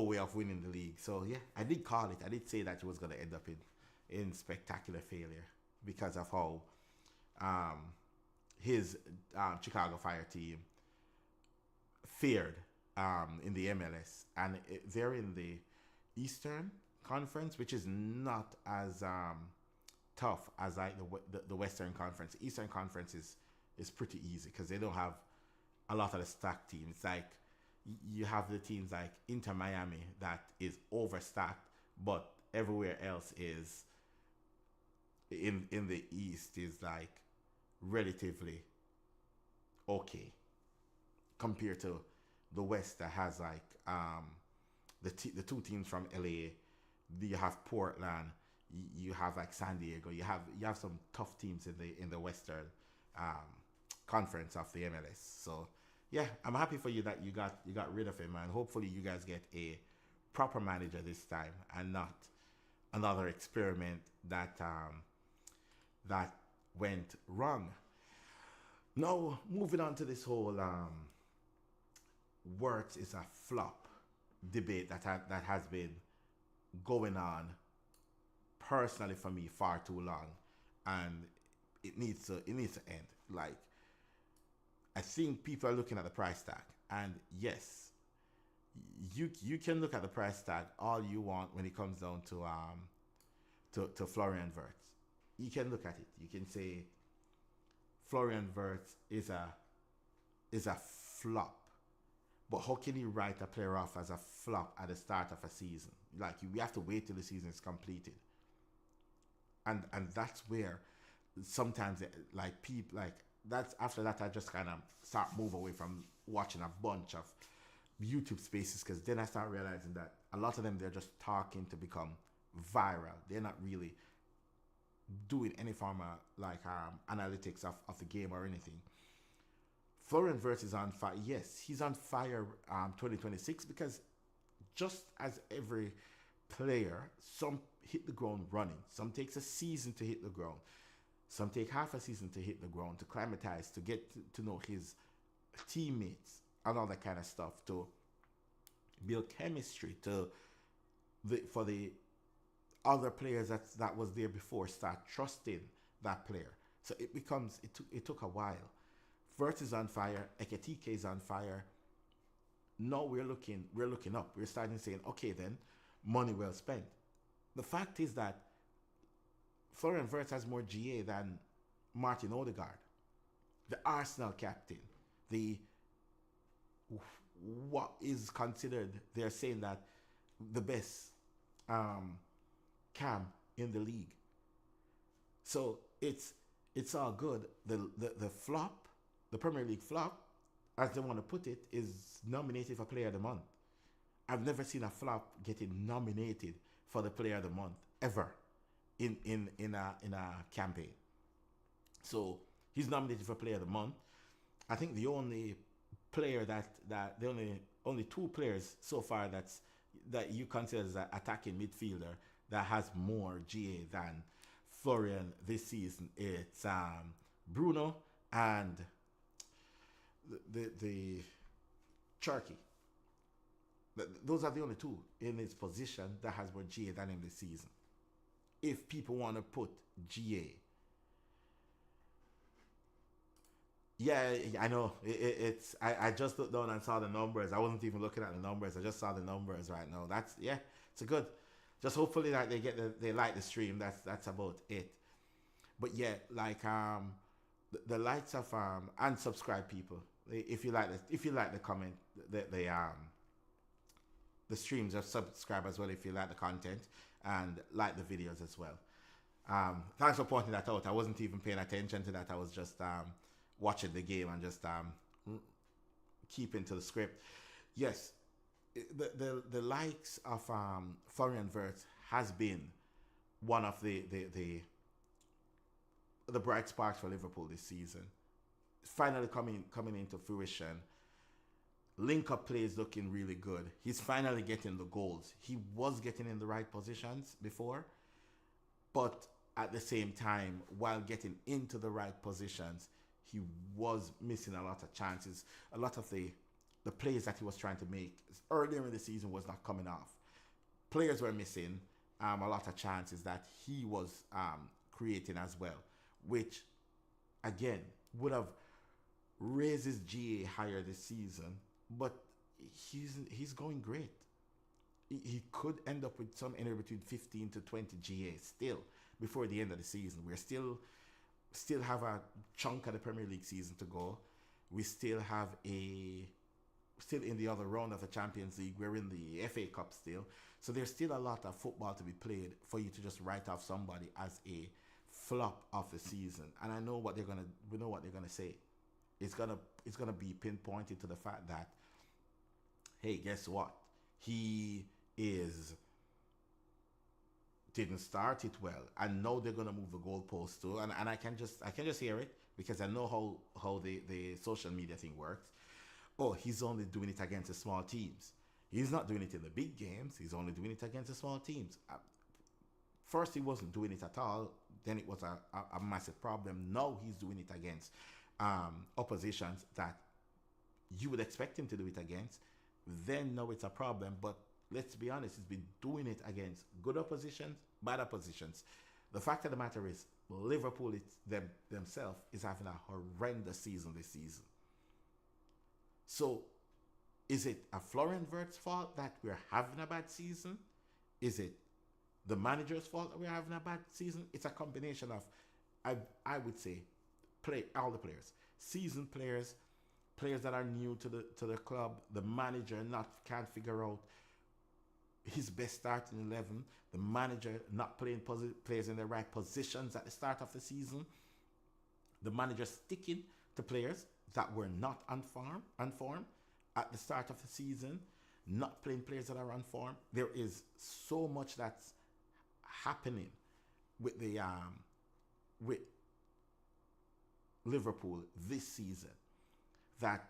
way of winning the league. So yeah, I did call it. I did say that it was going to end up in spectacular failure because of how his Chicago Fire team fared in the MLS, and they're in the Eastern Conference, which is not as tough as like the Western Conference. Eastern Conference is pretty easy because they don't have a lot of the stacked teams. Like, you have the teams like Inter Miami that is overstacked, but everywhere else is in the East is like relatively okay compared to the West that has like the two teams from LA. You have Portland, you have like San Diego. You have some tough teams in the Western Conference of the MLS. So yeah, I'm happy for you that you got rid of him, and hopefully you guys get a proper manager this time and not another experiment that went wrong. Now, moving on to this whole Wirtz is a flop debate that has been going on personally for me far too long, and it needs to end. Like, I think people are looking at the price tag, and yes, you can look at the price tag all you want when it comes down to Florian Wirtz. You can look at it. You can say Florian Wirtz is a flop. But how can you write a player off as a flop at the start of a season? Like, we have to wait till the season is completed. And that's where sometimes people that's after that I just kind of start move away from watching a bunch of YouTube spaces, because then I start realizing that a lot of them, they're just talking to become viral. They're not really doing any form of analytics of the game or anything. Florian Wirtz is on fire. Yes, he's on fire 2026, because just as every player, some hit the ground running. Some takes a season to hit the ground. Some take half a season to hit the ground, to climatize, to get to know his teammates and all that kind of stuff, to build chemistry, for the other players that was there before start trusting that player. So it took a while Vert is on fire. XXIX is on fire. Now we're looking up. We're starting saying, okay, then money well spent. The fact is that Florian Wirtz has more GA than Martin Odegaard, the Arsenal captain, the what is considered, they're saying that the best cam in the league. So it's all good. The flop, the Premier League flop, as they want to put it, is nominated for Player of the Month. I've never seen a flop getting nominated for the Player of the Month ever in a campaign. So he's nominated for Player of the Month. I think the only player that the only two players so far that you consider as an attacking midfielder that has more GA than Florian this season, it's Bruno and the Cherky. Those are the only two in his position that has more GA than him this season. If people want to put GA, yeah, I know. I just looked down and saw the numbers. I wasn't even looking at the numbers. I just saw the numbers right now. It's a good. Just hopefully that they like the stream. That's about it. But yeah, like the likes of and subscribe people. If you like the comment, the streams, just subscribe as well if you like the content and like the videos as well. Thanks for pointing that out. I wasn't even paying attention to that. I was just watching the game and just keeping to the script. Yes, the likes of Florian Wirtz has been one of the bright sparks for Liverpool this season. Finally coming into fruition. Link-up play is looking really good. He's finally getting the goals. He was getting in the right positions before, but at the same time, while getting into the right positions, he was missing a lot of chances. A lot of the plays that he was trying to make earlier in the season was not coming off. Players were missing a lot of chances that he was creating as well, which, again, would have raised his GA higher this season. But he's going great. He could end up with some anywhere between 15 to 20 GA still before the end of the season. We're still have a chunk of the Premier League season to go. We still in the other round of the Champions League. We're in the FA Cup still. So there's still a lot of football to be played for you to just write off somebody as a flop of the season. And we know what they're gonna say. It's gonna be pinpointed to the fact that, hey, guess what? He didn't start it well, and now they're gonna move the goalpost too. And I can just hear it because I know how the social media thing works. Oh, he's only doing it against the small teams. He's not doing it in the big games. He's only doing it against the small teams. First, he wasn't doing it at all. Then it was a massive problem. Now he's doing it against oppositions that you would expect him to do it against. Then now it's a problem. But let's be honest, he's been doing it against good oppositions, bad oppositions. The fact of the matter is, Liverpool themselves is having a horrendous season this season. So, is it a Florian Wirtz fault that we're having a bad season? Is it the manager's fault that we're having a bad season? It's a combination of, I would say, all the players, seasoned players, players that are new to the club. The manager can't figure out his best starting 11. The manager not playing players in the right positions at the start of the season. The manager sticking to players that were not unformed at the start of the season, not playing players that are unformed. There is so much that's happening with the with Liverpool this season that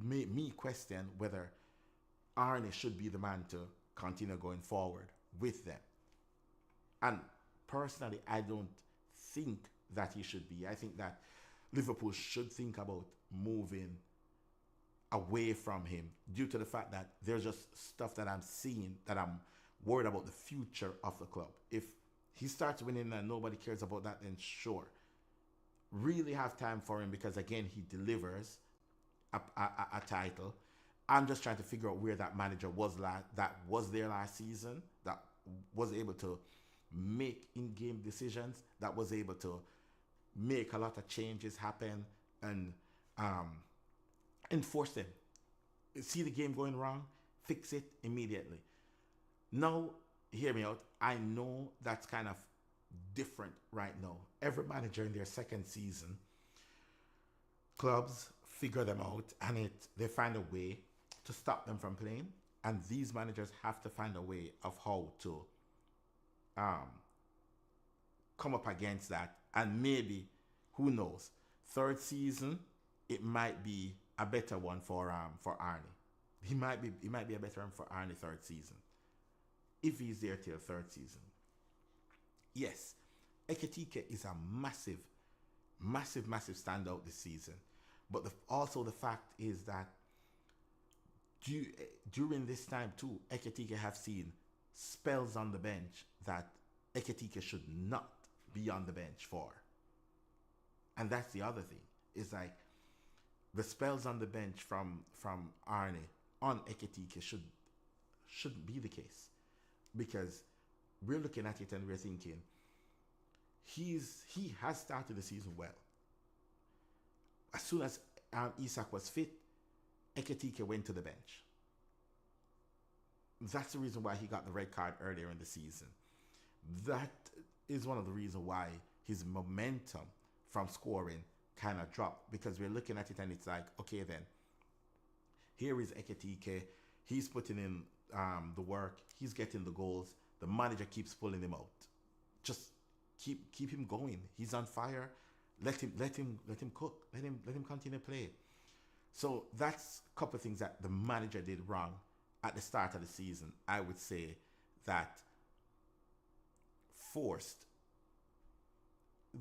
made me question whether Arne should be the man to continue going forward with them. And personally, I don't think that he should be. I think that Liverpool should think about moving away from him due to the fact that there's just stuff that I'm seeing that I'm worried about the future of the club. If he starts winning and nobody cares about that, then sure. really have time for him because again he delivers a title. I'm just trying to figure out where that manager was that was there last season, that was able to make in-game decisions, that was able to make a lot of changes happen and enforce them. See the game going wrong, fix it immediately. Now, hear me out. I know that's kind of different right now. Every manager in their second season, clubs figure them out and they find a way to stop them from playing. And these managers have to find a way of how to come up against that. And maybe, who knows, third season, it might be a better one for Arnie. He might be a better one for Arnie third season. If he's there till third season. Yes, XXIX is a massive standout this season. But also the fact is that during this time too, XXIX have seen spells on the bench that XXIX should not be on the bench for. And that's the other thing. It's like the spells on the bench from Arnie on XXIX shouldn't be the case. Because we're looking at it and we're thinking, he has started the season well. As soon as Isak was fit, XXIX went to the bench. That's the reason why he got the red card earlier in the season. That is one of the reasons why his momentum from scoring kind of dropped, because we're looking at it and it's like, okay then, here is XXIX, he's putting in the work, he's getting the goals, the manager keeps pulling him out. Just keep him going. He's on fire. Let him cook. Let him continue to play. So that's a couple of things that the manager did wrong at the start of the season. I would say that forced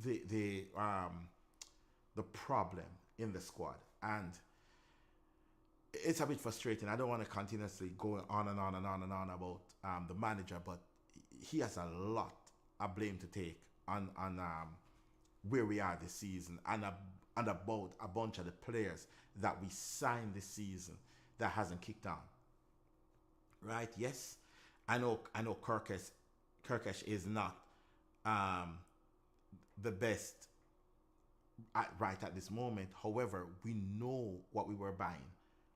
the problem in the squad, and it's a bit frustrating. I don't want to continuously go on and on and on and on about the manager, but he has a lot of blame to take on where we are this season and about a bunch of the players that we signed this season that hasn't kicked on. Right? Yes, I know Kirkesh is not the best right at this moment. However, we know what we were buying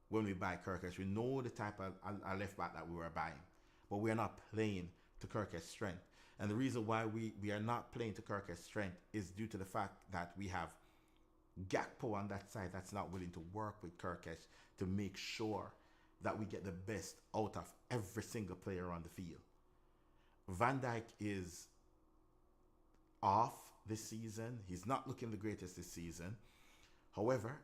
when we buy Kirkesh. We know the type of a left back that we were buying, but we are not playing to Kirkesh's strength. And the reason why we are not playing to Kirkesh's strength is due to the fact that we have Gakpo on that side that's not willing to work with Kirkesh to make sure that we get the best out of every single player on the field. Van Dijk is off this season. He's not looking the greatest this season. However,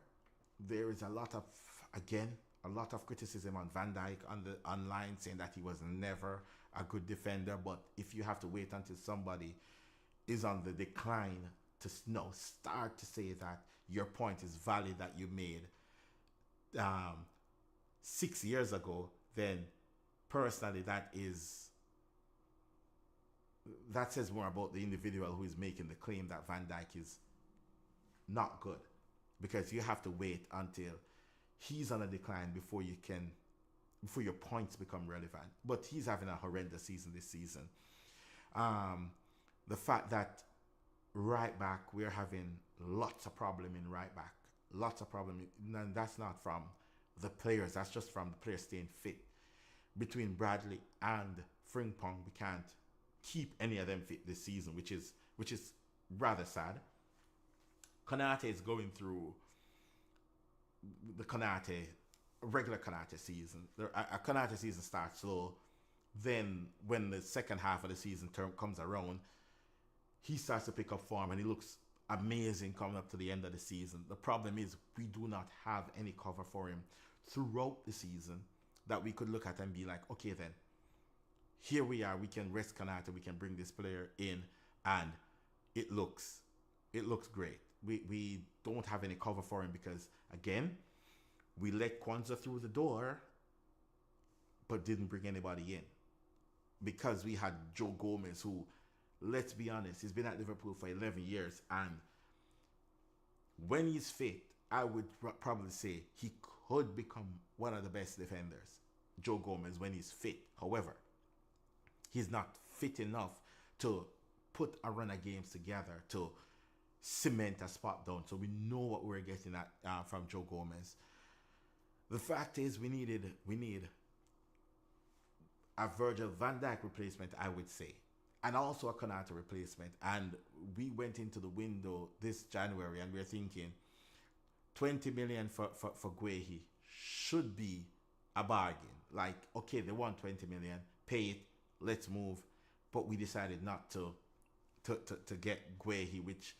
there is a lot of criticism on Van Dijk online, saying that he was never a good defender. But if you have to wait until somebody is on the decline to start to say that your point is valid that you made 6 years ago, then personally that says more about the individual who is making the claim that Van Dijk is not good, because you have to wait until he's on a decline before your points become relevant. But he's having a horrendous season this season. The fact that right back, we're having lots of problem in right back. Lots of problem. And that's not from the players. That's just from the players staying fit. Between Bradley and Frimpong, we can't keep any of them fit this season, which is rather sad. Konate is going through the regular Konate season. A Konate season starts slow. Then when the second half of the season term comes around, he starts to pick up form and he looks amazing coming up to the end of the season. The problem is we do not have any cover for him throughout the season that we could look at and be like, okay then, here we are, we can rest Konate, we can bring this player in, and it looks great. We don't have any cover for him because, again, we let Kwanzaa through the door but didn't bring anybody in, because we had Joe Gomez, who, let's be honest, he's been at Liverpool for 11 years and When he's fit, I would probably say he could become one of the best defenders, Joe Gomez, when he's fit. However, he's not fit enough to put a run of games together to cement a spot down. So we know what we're getting at from Joe Gomez. The fact is, we need a Virgil van Dijk replacement, I would say, and also a Konate replacement. And we went into the window this January and we're thinking 20 million for Guehi should be a bargain. Like, okay, they want 20 million, pay it, let's move. But we decided not to get Guehi, which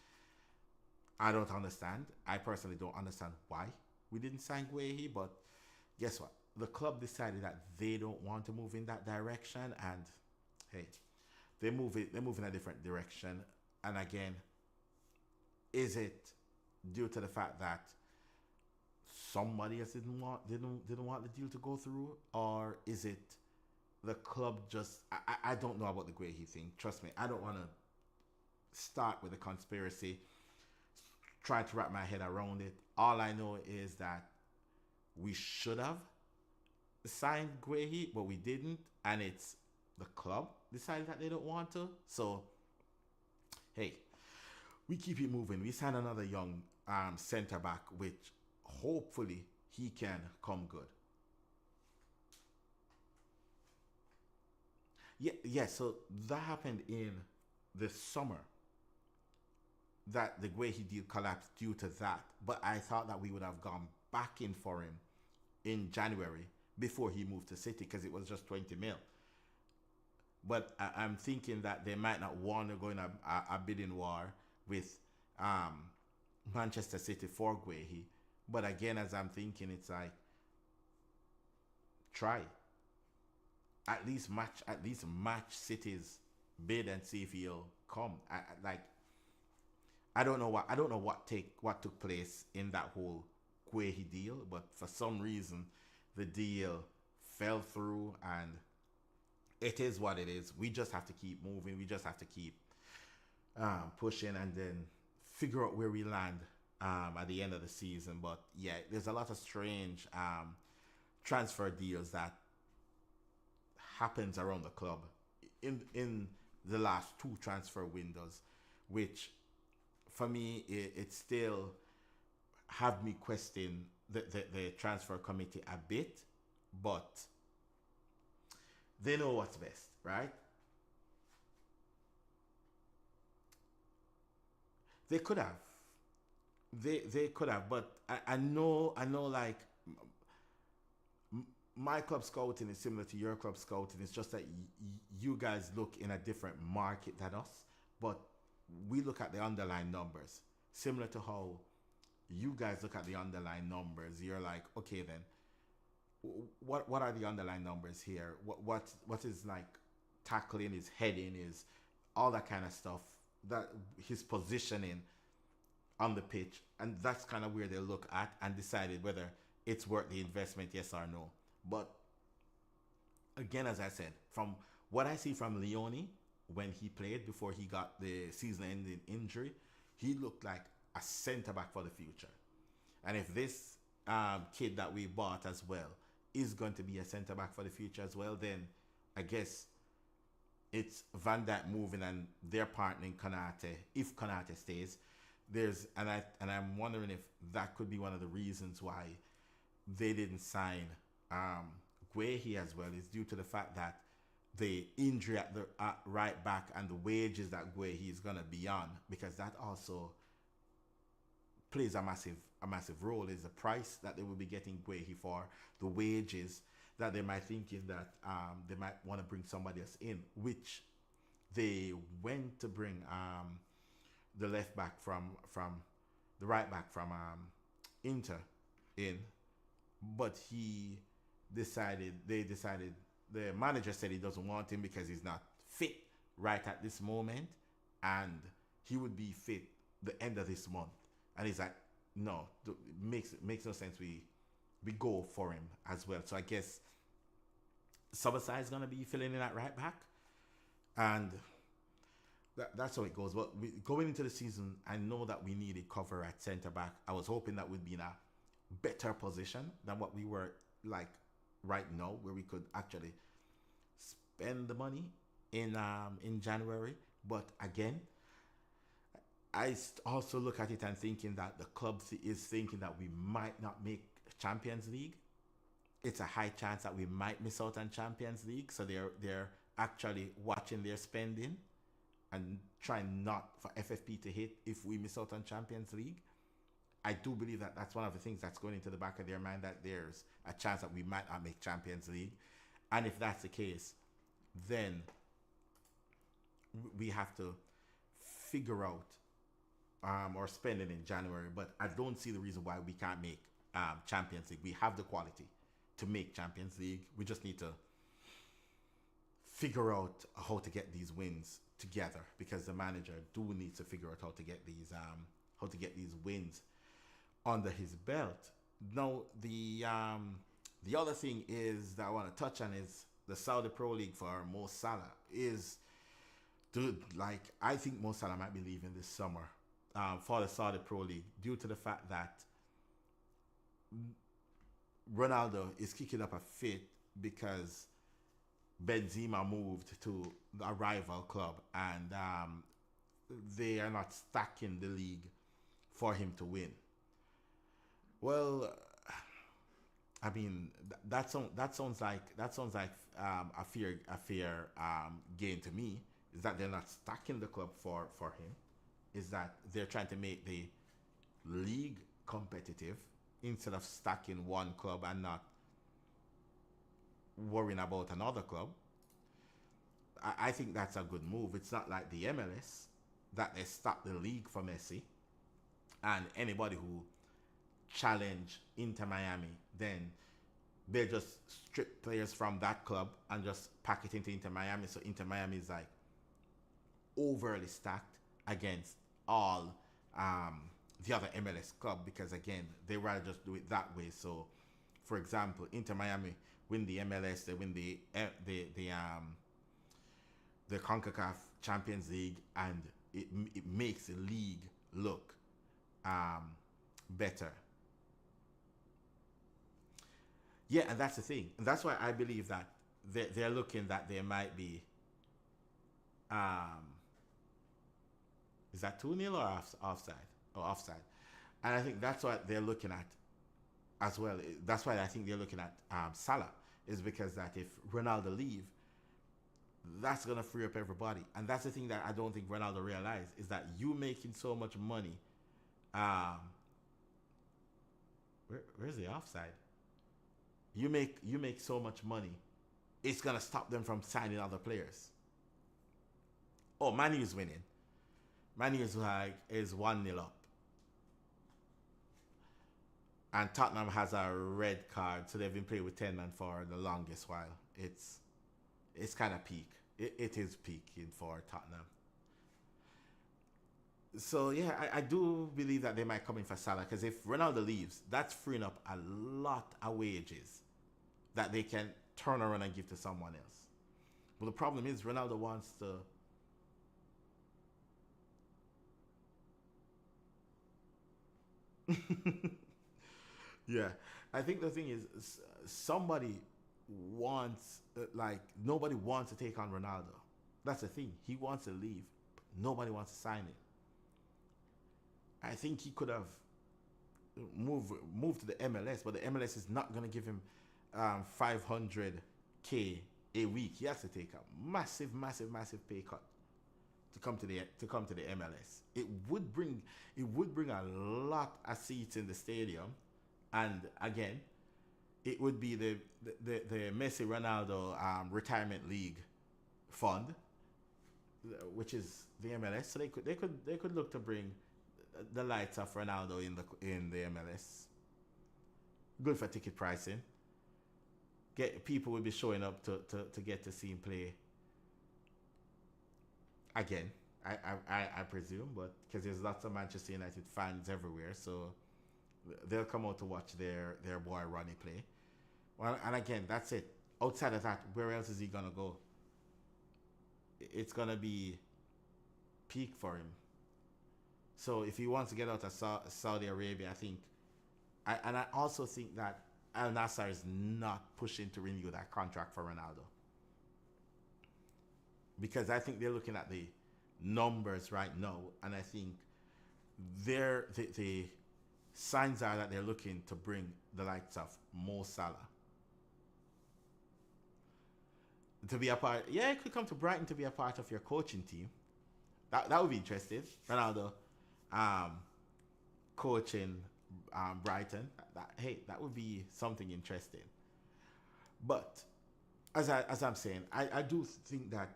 I don't understand. I personally don't understand why we didn't sign Guehi, but guess what? The club decided that they don't want to move in that direction, and hey, they move in a different direction. And again, is it due to the fact that somebody else didn't want the deal to go through, or is it the club just I don't know about the Guehi thing. Trust me, I don't want to start with a conspiracy, try to wrap my head around it. All I know is that we should have signed Guehi, but we didn't, and it's the club decided that they don't want to. So hey, we keep it moving. We sign another young centre back, which hopefully he can come good. Yeah. So that happened in the summer. That the Guehi deal collapsed due to that. But I thought that we would have gone back in for him in January before he moved to City, because it was just 20 mil. But I'm thinking that they might not want to go in a bidding war with Manchester City for Guehi. But again, as I'm thinking, it's like, try. At least match City's bid and see if he'll come. I don't know what took place in that whole Guehi deal, but for some reason the deal fell through, and it is what it is. We just have to keep moving. We just have to keep pushing, and then figure out where we land at the end of the season. But yeah, there's a lot of strange transfer deals that happens around the club in the last two transfer windows, which for me it still have me question the transfer committee a bit, but they know what's best, right? They could have. They could have, but I know like my club scouting is similar to your club scouting. It's just that you guys look in a different market than us, but we look at the underlying numbers. Similar to how you guys look at the underlying numbers, you're like, okay, then what are the underlying numbers here? What is like tackling, his heading, is all that kind of stuff, that his positioning on the pitch, and that's kind of where they look at and decided whether it's worth the investment, yes or no. But again, as I said, from what I see from Leone when he played before he got the season-ending injury, he looked like a centre-back for the future. And if this kid that we bought as well is going to be a centre-back for the future as well, then I guess it's Van Dijk moving and they're partnering Konate. If Konate stays, I'm wondering if that could be one of the reasons why they didn't sign Guehi as well, is due to the fact that the injury at the right back and the wages that Guehi is gonna be on, because that also plays a massive role, is the price that they will be getting Guehi for, the wages that they might thinking that they might want to bring somebody else in, which they went to bring the left back from the right back from Inter in, but the manager said he doesn't want him because he's not fit right at this moment, and he would be fit the end of this month. And he's like, no, it makes no sense. We go for him as well. So I guess Sabasai is gonna be filling in at right back, and that's how it goes. But going into the season, I know that we needed cover at centre back. I was hoping that we'd be in a better position than what we were like right now, where we could actually spend the money in January. But again, also look at it and thinking that the club is thinking that we might not make Champions League. It's a high chance that we might miss out on Champions League, so they're actually watching their spending and trying not for FFP to hit if we miss out on Champions League. I do believe that that's one of the things that's going into the back of their mind, that there's a chance that we might not make Champions League. And if that's the case, then we have to figure out our spending in January. But I don't see the reason why we can't make Champions League. We have the quality to make Champions League. We just need to figure out how to get these wins together, because the manager do need to figure out how to get these wins under his belt. Now, the other thing is that I want to touch on is the Saudi Pro League for Mo Salah. I think Mo Salah might be leaving this summer for the Saudi Pro League, due to the fact that Ronaldo is kicking up a fit because Benzema moved to a rival club, and they are not stacking the league for him to win. Well, I mean that sounds like a fair gain to me. Is that they're not stacking the club for him? Is that they're trying to make the league competitive instead of stacking one club and not worrying about another club? I think that's a good move. It's not like the MLS that they stack the league for Messi, and anybody who challenge Inter Miami, then they just strip players from that club and just pack it into Inter Miami. So Inter Miami is like overly stacked against all the other MLS club, because again, they rather just do it that way. So, for example, Inter Miami win the MLS, they win the CONCACAF Champions League, and it makes the league look better. Yeah, and that's the thing. And that's why I believe that they're looking that there might be is that 2-0 or offside? Or offside. And I think that's what they're looking at as well. That's why I think they're looking at Salah, is because that if Ronaldo leave, that's going to free up everybody. And that's the thing that I don't think Ronaldo realized, is that you making so much money. Where's the offside? You make so much money, it's going to stop them from signing other players. Oh, Man U's winning. Man U is 1-0 up. And Tottenham has a red card, so they've been playing with 10 men for the longest while. It's kind of peak. It is peaking for Tottenham. So yeah, I do believe that they might come in for Salah, because if Ronaldo leaves, that's freeing up a lot of wages that they can turn around and give to someone else. But the problem is Ronaldo wants to yeah, I think the thing is somebody wants nobody wants to take on Ronaldo. That's the thing. He wants to leave, but nobody wants to sign him. I think he could have moved to the MLS, but the MLS is not going to give him $500K a week. He has to take a massive pay cut to come to the MLS. It would bring a lot of seats in the stadium, and again, it would be the Messi Ronaldo retirement league fund, which is the MLS. So they could look to bring the lights of Ronaldo in the MLS. Good for ticket pricing. People will be showing up to get to see him play again. I presume, but because there's lots of Manchester United fans everywhere, so they'll come out to watch their boy Ronnie play. Well, and again, that's it. Outside of that, where else is he gonna go? It's gonna be peak for him. So if he wants to get out of Saudi Arabia, I think, and I also think that Al Nassr is not pushing to renew that contract for Ronaldo, because I think they're looking at the numbers right now, and I think the signs are that they're looking to bring the likes of Mo Salah to be a part. Yeah, it could come to Brighton to be a part of your coaching team. That would be interesting. Ronaldo, coaching Brighton. That would be something interesting. But as I'm saying, I do think that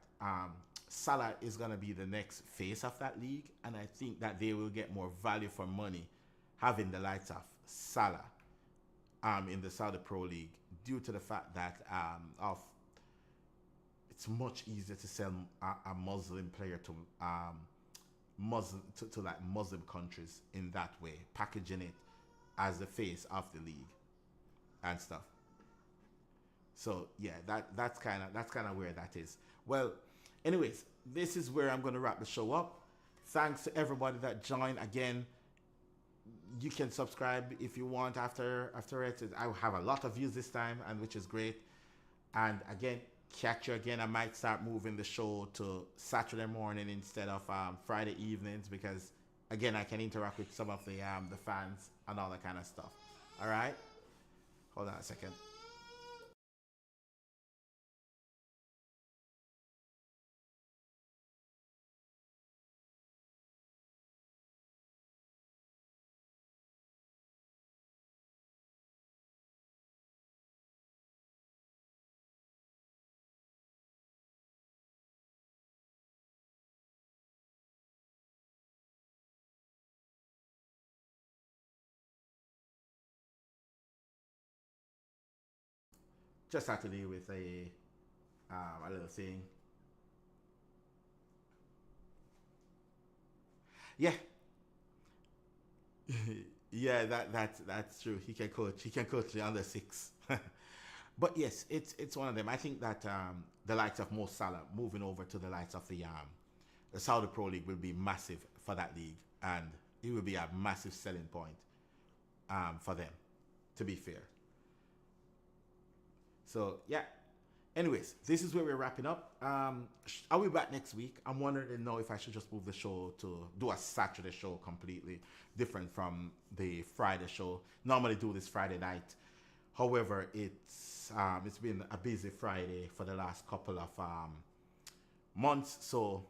Salah is gonna be the next face of that league, and I think that they will get more value for money having the likes of Salah in the Saudi Pro League, due to the fact that of it's much easier to sell a Muslim player to to like Muslim countries in that way, packaging it as the face of the league and stuff. So yeah, that's kind of where that is. Well, anyways, this is where I'm going to wrap the show up. Thanks to everybody that joined. Again, you can subscribe if you want after it. I have a lot of views this time, and which is great. And again, catch you again. I might start moving the show to Saturday morning instead of Friday evenings, because again, I can interact with some of the fans and all that kind of stuff. All right, hold on a second. Just had to deal with a little thing. Yeah, yeah, that's true. He can coach. He can coach the under six. But yes, it's one of them. I think that the likes of Mo Salah moving over to the likes of the Saudi Pro League will be massive for that league, and it will be a massive selling point for them. To be fair. So yeah. Anyways, this is where we're wrapping up. I'll be back next week. I'm wondering to know if I should just move the show to do a Saturday show completely different from the Friday show. Normally do this Friday night. However, it's been a busy Friday for the last couple of months, so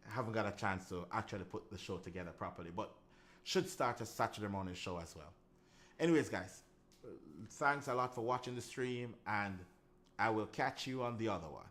I haven't got a chance to actually put the show together properly. But should start a Saturday morning show as well. Anyways, guys, thanks a lot for watching the stream, and I will catch you on the other one.